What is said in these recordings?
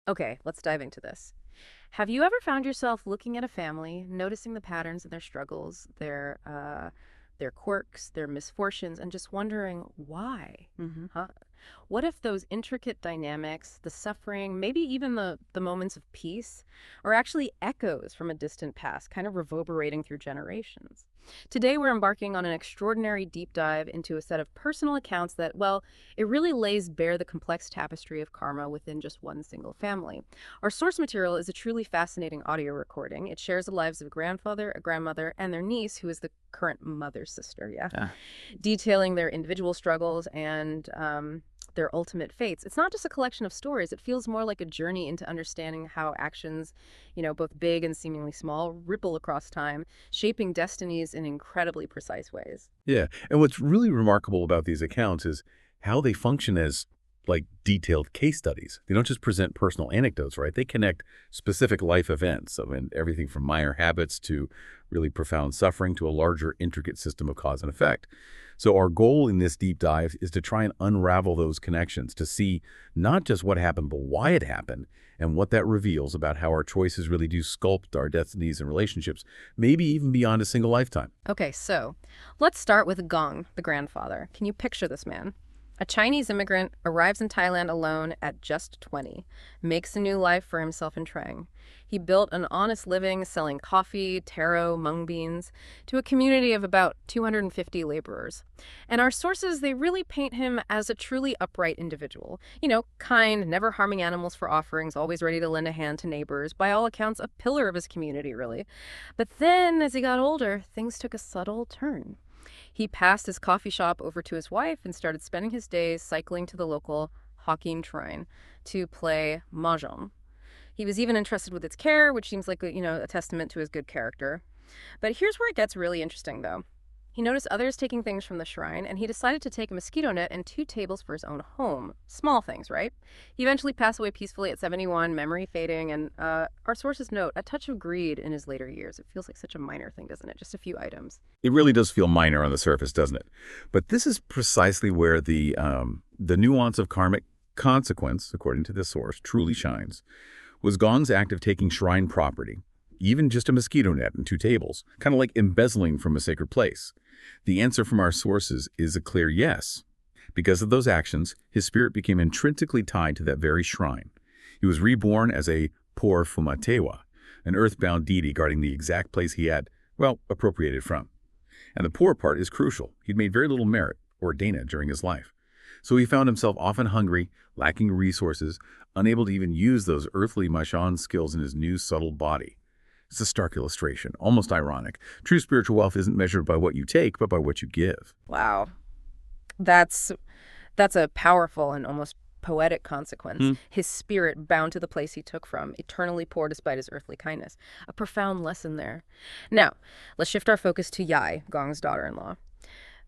Okay, let's dive into this. Have you ever found yourself looking at a family, noticing the patterns in their struggles, their quirks, their misfortunes, and just wondering why? Huh? What if those intricate dynamics, the suffering, maybe even the moments of peace, are actually echoes from a distant past, kind of reverberating through generations? Today, we're embarking on an extraordinary deep dive into a set of personal accounts that, well, it really lays bare the complex tapestry of karma within just one single family. Our source material is a truly fascinating audio recording. It shares the lives of a grandfather, a grandmother, and their niece, who is the current mother's sister, yeah? Ah, Detailing their individual struggles and their ultimate fates. It's not just a collection of stories. It feels more like a journey into understanding how actions, both big and seemingly small, ripple across time, shaping destinies in incredibly precise ways. yeah. And what's really remarkable about these accounts is how they function as like detailed case studies. They don't just present personal anecdotes, right? They connect specific life events. I mean, everything from minor habits to really profound suffering to a larger, intricate system of cause and effect. So our goal in this deep dive is to try and unravel those connections, to see not just what happened, but why it happened, and what that reveals about how our choices really do sculpt our destinies and relationships, maybe even beyond a single lifetime. Okay, so let's start with Gong, the grandfather. Can you picture this man? A Chinese immigrant arrives in Thailand alone at just 20, makes a new life for himself in Trang. He built an honest living selling coffee, taro, mung beans to a community of about 250 laborers. And our sources, they really paint him as a truly upright individual. Kind, never harming animals for offerings, always ready to lend a hand to neighbors. By all accounts, a pillar of his community, really. But then, as he got older, things took a subtle turn. He passed his coffee shop over to his wife and started spending his days cycling to the local Hokkien shrine to play mahjong. He was even entrusted with its care, which seems like a testament to his good character. But here's where it gets really interesting, though. He noticed others taking things from the shrine, and he decided to take a mosquito net and 2 tables for his own home. Small things, right? He eventually passed away peacefully at 71, memory fading, and our sources note a touch of greed in his later years. It feels like such a minor thing, doesn't it? Just a few items. It really does feel minor on the surface, doesn't it? But this is precisely where the nuance of karmic consequence, according to this source, truly shines. Was Gong's act of taking shrine property, even just a mosquito net and 2 tables, kind of like embezzling from a sacred place? The answer from our sources is a clear yes. Because of those actions, his spirit became intrinsically tied to that very shrine. He was reborn as a Por Fumatewa, an earthbound deity guarding the exact place he had, well, appropriated from. And the poor part is crucial. He'd made very little merit, or dana, during his life. So he found himself often hungry, lacking resources, unable to even use those earthly Mashan skills in his new subtle body. It's a stark illustration, almost ironic. True spiritual wealth isn't measured by what you take, but by what you give. Wow. That's a powerful and almost poetic consequence. His spirit bound to the place he took from, eternally poor despite his earthly kindness. A profound lesson there. Now, let's shift our focus to Yai, Gong's daughter-in-law.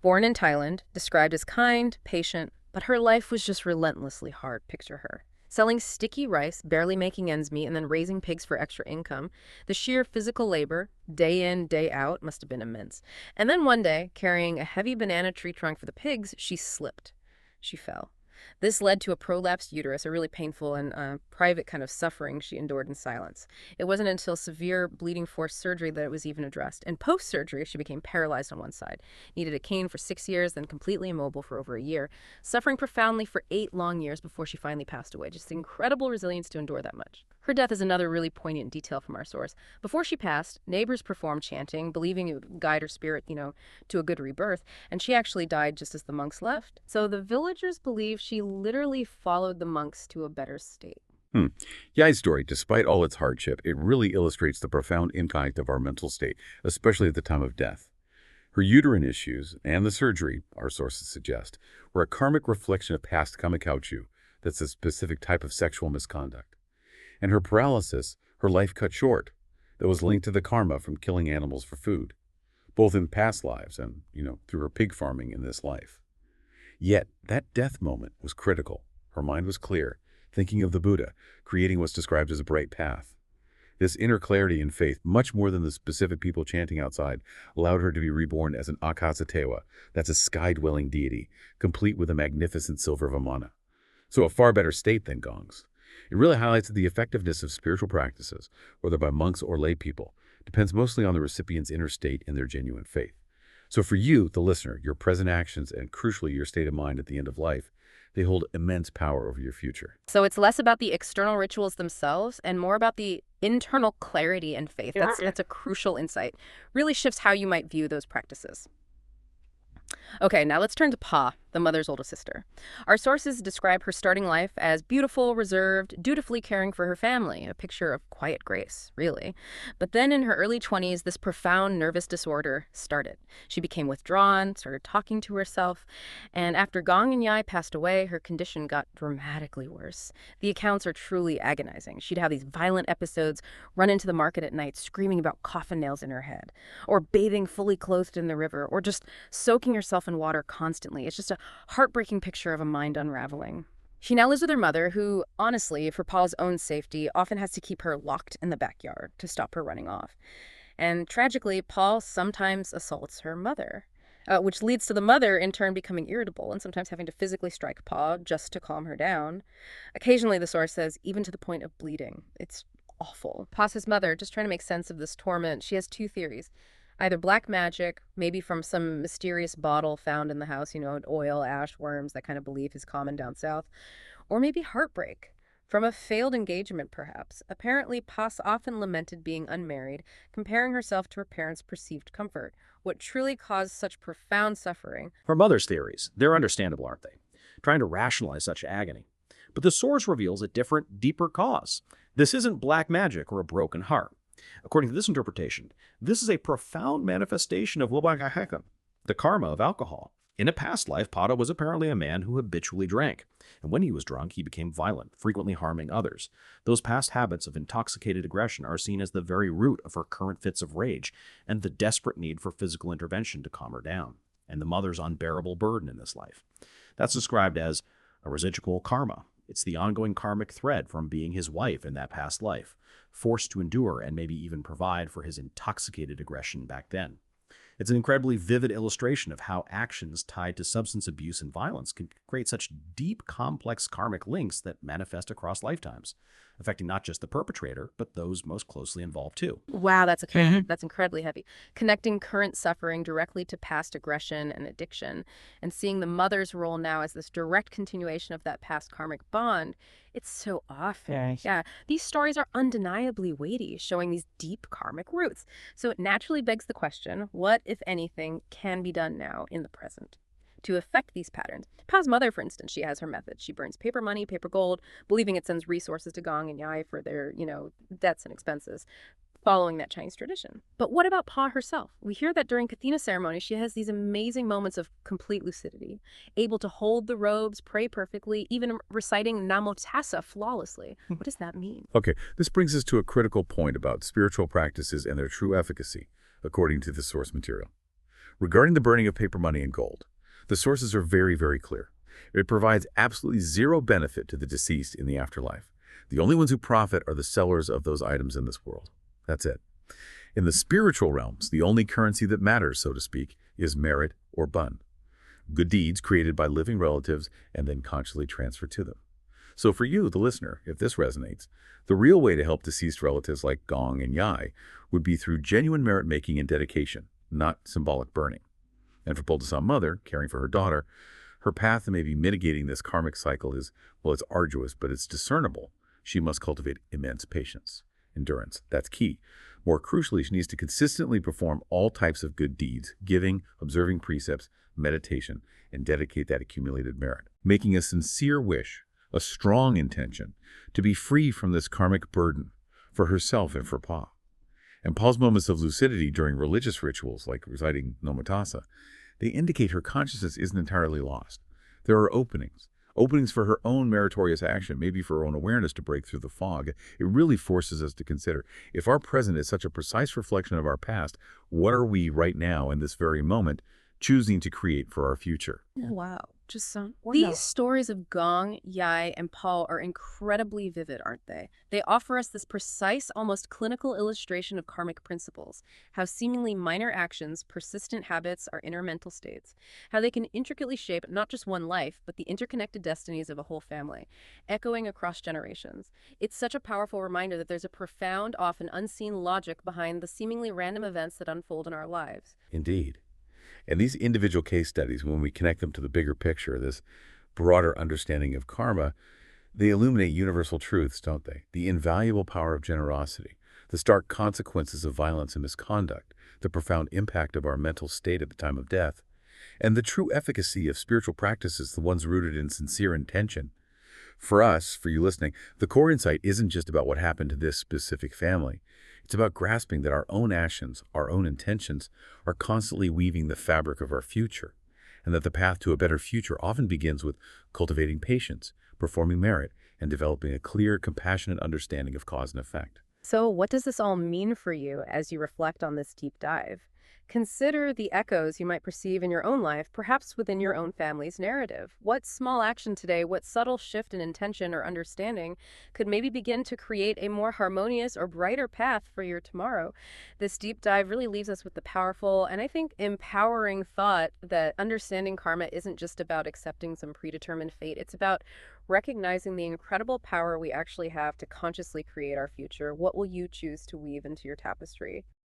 Born in Thailand, described as kind, patient, but her life was just relentlessly hard. Picture her. Selling sticky rice, barely making ends meet, and then raising pigs for extra income. The sheer physical labor, day in, day out, must have been immense. And then one day, carrying a heavy banana tree trunk for the pigs, she slipped. She fell. This led to a prolapsed uterus, a really painful and private kind of suffering she endured in silence. It wasn't until severe bleeding force surgery that it was even addressed. And post-surgery, she became paralyzed on one side, needed a cane for 6 years, then completely immobile for over a year, suffering profoundly for 8 long years before she finally passed away. Just incredible resilience to endure that much. Her death is another really poignant detail from our source. Before she passed, neighbors performed chanting, believing it would guide her spirit, to a good rebirth, and she actually died just as the monks left. So the villagers believe she literally followed the monks to a better state. Yai's story, despite all its hardship, it really illustrates the profound impact of our mental state, especially at the time of death. Her uterine issues and the surgery, our sources suggest, were a karmic reflection of past kamikauchu, that's a specific type of sexual misconduct. And her paralysis, her life cut short, that was linked to the karma from killing animals for food, both in past lives and, through her pig farming in this life. Yet, that death moment was critical. Her mind was clear, thinking of the Buddha, creating what's described as a bright path. This inner clarity and faith, much more than the specific people chanting outside, allowed her to be reborn as an Akasatewa, that's a sky-dwelling deity, complete with a magnificent silver vimana. So a far better state than Gong's. It really highlights that the effectiveness of spiritual practices, whether by monks or lay people, depends mostly on the recipient's inner state and their genuine faith. So for you, the listener, your present actions and crucially your state of mind at the end of life, they hold immense power over your future. So it's less about the external rituals themselves and more about the internal clarity and faith. That's a crucial insight. Really shifts how you might view those practices. Okay, now let's turn to Pa, the mother's older sister. Our sources describe her starting life as beautiful, reserved, dutifully caring for her family, a picture of quiet grace, really. But then in her early 20s, this profound nervous disorder started. She became withdrawn, started talking to herself, and after Gong and Yai passed away, her condition got dramatically worse. The accounts are truly agonizing. She'd have these violent episodes, run into the market at night screaming about coffin nails in her head, or bathing fully clothed in the river, or just soaking herself in water constantly. It's just a heartbreaking picture of a mind unraveling. She now lives with her mother, who, honestly, for Paul's own safety, often has to keep her locked in the backyard to stop her running off. And tragically, Paul sometimes assaults her mother, which leads to the mother in turn becoming irritable and sometimes having to physically strike Pa just to calm her down. Occasionally, the source says, even to the point of bleeding. It's awful. Pa's mother, just trying to make sense of this torment, she has two theories. Either black magic, maybe from some mysterious bottle found in the house, oil, ash, worms, that kind of belief is common down south. Or maybe heartbreak, from a failed engagement perhaps. Apparently, Pas often lamented being unmarried, comparing herself to her parents' perceived comfort. What truly caused such profound suffering. Her mother's theories, they're understandable, aren't they? Trying to rationalize such agony. But the source reveals a different, deeper cause. This isn't black magic or a broken heart. According to this interpretation, this is a profound manifestation of the karma of alcohol. In a past life, Pada was apparently a man who habitually drank, and when he was drunk, he became violent, frequently harming others. Those past habits of intoxicated aggression are seen as the very root of her current fits of rage and the desperate need for physical intervention to calm her down, and the mother's unbearable burden in this life. That's described as a residual karma. It's the ongoing karmic thread from being his wife in that past life, forced to endure and maybe even provide for his intoxicated aggression back then. It's an incredibly vivid illustration of how actions tied to substance abuse and violence can create such deep, complex karmic links that manifest across lifetimes, affecting not just the perpetrator, but those most closely involved too. Wow, that's incredibly heavy. Connecting current suffering directly to past aggression and addiction, and seeing the mother's role now as this direct continuation of that past karmic bond, it's so often. Yeah, these stories are undeniably weighty, showing these deep karmic roots. So it naturally begs the question, what, if anything, can be done now in the present to affect these patterns? Pa's mother, for instance, she has her methods. She burns paper money, paper gold, believing it sends resources to Gong and Yai for their, debts and expenses, following that Chinese tradition. But what about Pa herself? We hear that during Kathina ceremony, she has these amazing moments of complete lucidity, able to hold the robes, pray perfectly, even reciting Namo Tassa flawlessly. What does that mean? Okay, this brings us to a critical point about spiritual practices and their true efficacy, according to the source material. Regarding the burning of paper money and gold, the sources are very, very clear. It provides absolutely zero benefit to the deceased in the afterlife. The only ones who profit are the sellers of those items in this world. That's it. In the spiritual realms, the only currency that matters, so to speak, is merit or bun. Good deeds created by living relatives and then consciously transferred to them. So for you, the listener, if this resonates, the real way to help deceased relatives like Gong and Yai would be through genuine merit-making and dedication, not symbolic burning. And for Buldasan mother, caring for her daughter, her path to maybe mitigating this karmic cycle is, well, it's arduous, but it's discernible. She must cultivate immense patience. Endurance, that's key. More crucially, she needs to consistently perform all types of good deeds, giving, observing precepts, meditation, and dedicate that accumulated merit, making a sincere wish, a strong intention, to be free from this karmic burden for herself and for Pa. And Pa's moments of lucidity during religious rituals, like reciting Nomatasa, they indicate her consciousness isn't entirely lost. There are openings for her own meritorious action, maybe for her own awareness to break through the fog. It really forces us to consider, if our present is such a precise reflection of our past, what are we right now in this very moment choosing to create for our future. Wow. Just so. Or These no. stories of Gong, Yai, and Paul are incredibly vivid, aren't they? They offer us this precise, almost clinical illustration of karmic principles, how seemingly minor actions, persistent habits, are inner mental states, how they can intricately shape not just one life, but the interconnected destinies of a whole family, echoing across generations. It's such a powerful reminder that there's a profound, often unseen logic behind the seemingly random events that unfold in our lives. Indeed. And these individual case studies, when we connect them to the bigger picture, this broader understanding of karma, they illuminate universal truths, don't they? The invaluable power of generosity, the stark consequences of violence and misconduct, the profound impact of our mental state at the time of death, and the true efficacy of spiritual practices, the ones rooted in sincere intention. For us, for you listening, the core insight isn't just about what happened to this specific family. It's about grasping that our own actions, our own intentions, are constantly weaving the fabric of our future, and that the path to a better future often begins with cultivating patience, performing merit, and developing a clear, compassionate understanding of cause and effect. So, what does this all mean for you as you reflect on this deep dive? Consider the echoes you might perceive in your own life, perhaps within your own family's narrative. What small action today, what subtle shift in intention or understanding could maybe begin to create a more harmonious or brighter path for your tomorrow? This deep dive really leaves us with the powerful and I think empowering thought that understanding karma isn't just about accepting some predetermined fate. It's about recognizing the incredible power we actually have to consciously create our future. What will you choose to weave into your tapestry?